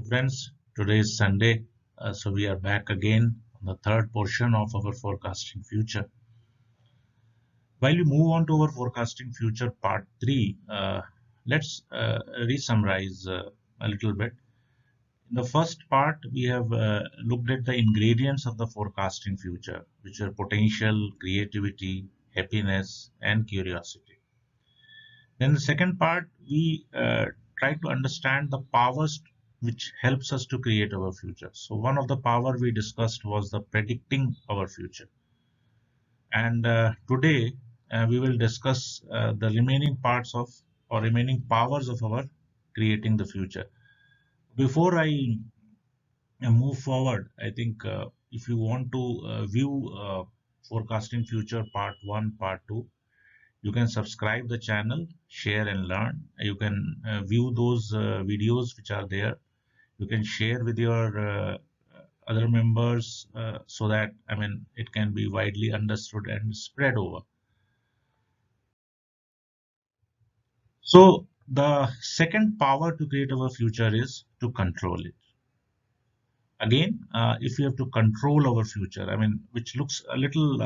Friends, today is Sunday, so we are back again on the third portion of our forecasting future. While we move on to our forecasting future part 3, let's re-summarize a little bit. In the first part, we have looked at the ingredients of the forecasting future, which are potential, creativity, happiness, and curiosity. Then the second part, we try to understand the powers which helps us to create our future. So one of the power we discussed was the predicting our future. And today we will discuss the remaining parts of or remaining powers of our creating the future. Before I move forward, I think if you want to view forecasting future part 1, part 2, you can subscribe the channel, share and learn. You can view those videos which are there. You can share with your other members so that it can be widely understood and spread over. So the second power to create our future is to control it. Again, if we have to control our future, which looks a little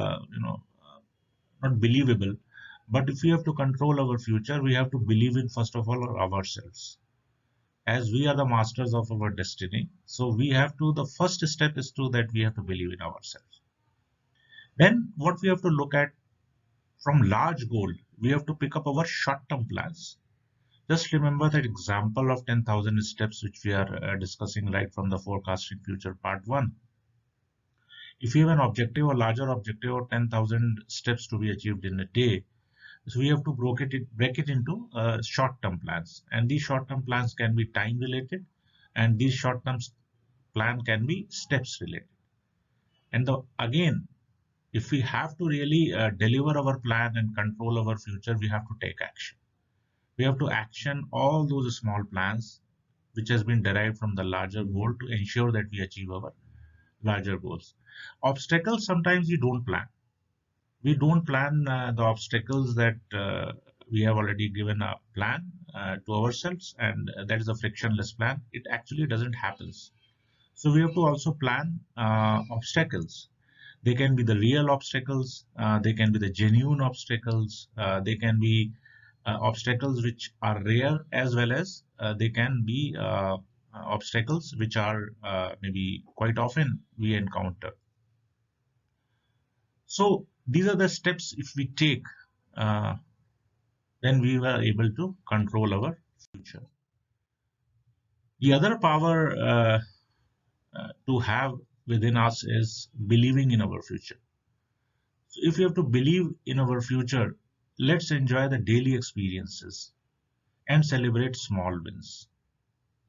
not believable, but if we have to control our future, we have to believe in first of all ourselves, as we are the masters of our destiny. So we have to, the first step is to that we have to believe in ourselves. Then what we have to look at, from large goal, we have to pick up our short-term plans. Just remember that example of 10,000 steps which we are discussing right from the forecasting future part 1. If you have an objective, a larger objective of 10,000 steps to be achieved in a day, so we have to break it into short-term plans, and these short-term plans can be time related, and these short-term plan can be steps related. And again, if we have to really deliver our plan and control our future, we have to take action. We have to action all those small plans which has been derived from the larger goal to ensure that we achieve our larger goals. Obstacles, sometimes we don't plan the obstacles that we have already given a plan to ourselves, and that is a frictionless plan. It actually doesn't happen. So we have to also plan obstacles. They can be the real obstacles, they can be the genuine obstacles, they can be obstacles which are rare, as well as they can be obstacles which are maybe quite often we encounter. So these are the steps if we take, uh, then we were able to control our future. The other power to have within us is believing in our future. So if we have to believe in our future, let's enjoy the daily experiences and celebrate small wins.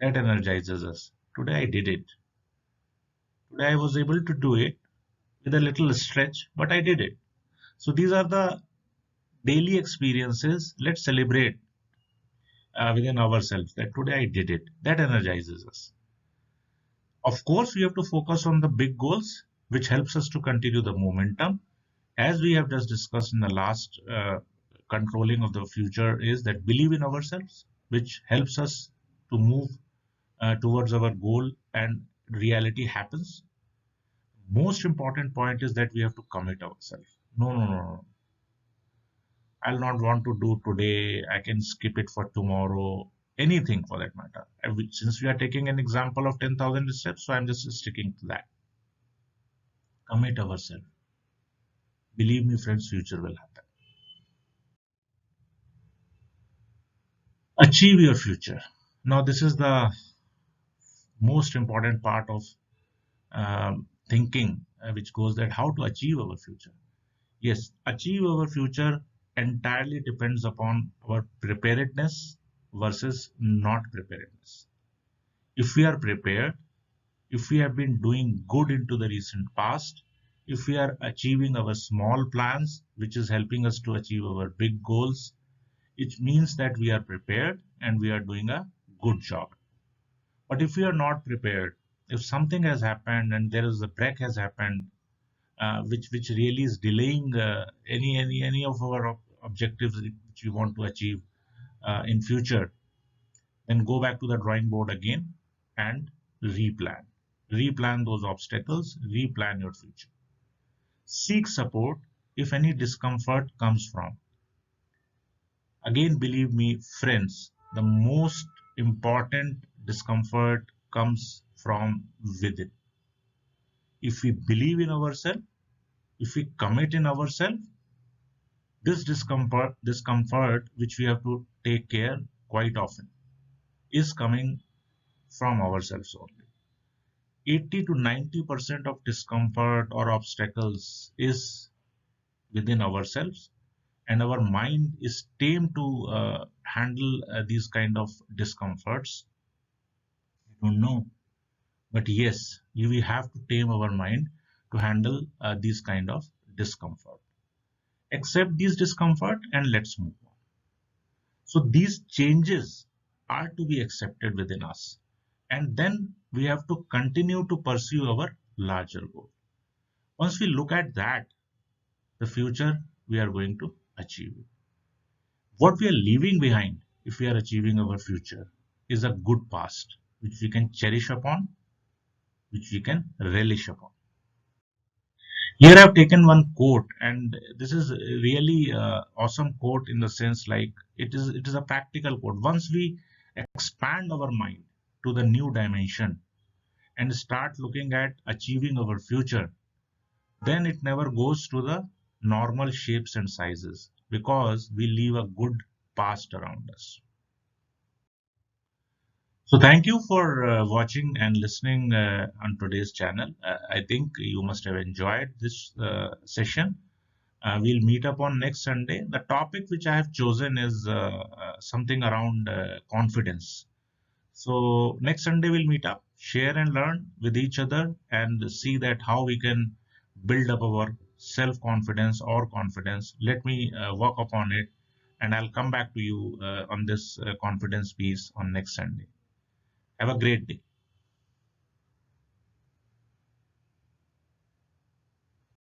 That energizes us. Today I did it. Today I was able to do it with a little stretch, but I did it. So these are the daily experiences. Let's celebrate within ourselves that today I did it. That energizes us. Of course, we have to focus on the big goals, which helps us to continue the momentum. As we have just discussed in the last controlling of the future, is that believe in ourselves, which helps us to move towards our goal, and reality happens. Most important point is that we have to commit ourselves. No, no, no, no. I'll not want to do today. I can skip it for tomorrow. Anything for that matter. Since we are taking an example of 10,000 steps, so I'm just sticking to that. Commit ourselves. Believe me, friends, future will happen. Achieve your future. Now, this is the most important part of thinking, which goes that how to achieve our future. Yes, achieve our future entirely depends upon our preparedness versus not preparedness. If we are prepared, if we have been doing good into the recent past, if we are achieving our small plans, which is helping us to achieve our big goals, it means that we are prepared and we are doing a good job. But if we are not prepared, if something has happened and there is a break has happened, which really is delaying any of our objectives which we want to achieve in future, then go back to the drawing board again and replan. Replan those obstacles, replan your future. Seek support if any discomfort comes from. Again, believe me, friends, the most important discomfort comes from within. If we believe in ourselves, if we commit in ourselves, this discomfort which we have to take care quite often is coming from ourselves only. 80 to 90% of discomfort or obstacles is within ourselves, and our mind is tamed to handle these kind of discomforts. I don't know, but yes, we have to tame our mind to handle these kind of discomfort. Accept these discomfort and let's move on. So these changes are to be accepted within us, and then we have to continue to pursue our larger goal. Once we look at that, the future we are going to achieve. What we are leaving behind if we are achieving our future is a good past which we can cherish upon, which we can relish upon. Here I've taken one quote, and this is really awesome quote in the sense like it is a practical quote. Once we expand our mind to the new dimension and start looking at achieving our future, then it never goes to the normal shapes and sizes because we leave a good past around us. So thank you for watching and listening on today's channel. I think you must have enjoyed this session. We'll meet up on next Sunday. The topic which I have chosen is something around confidence. So next Sunday we'll meet up, share and learn with each other, and see that how we can build up our self-confidence or confidence. Let me work upon it, and I'll come back to you on this confidence piece on next Sunday. Have a great day.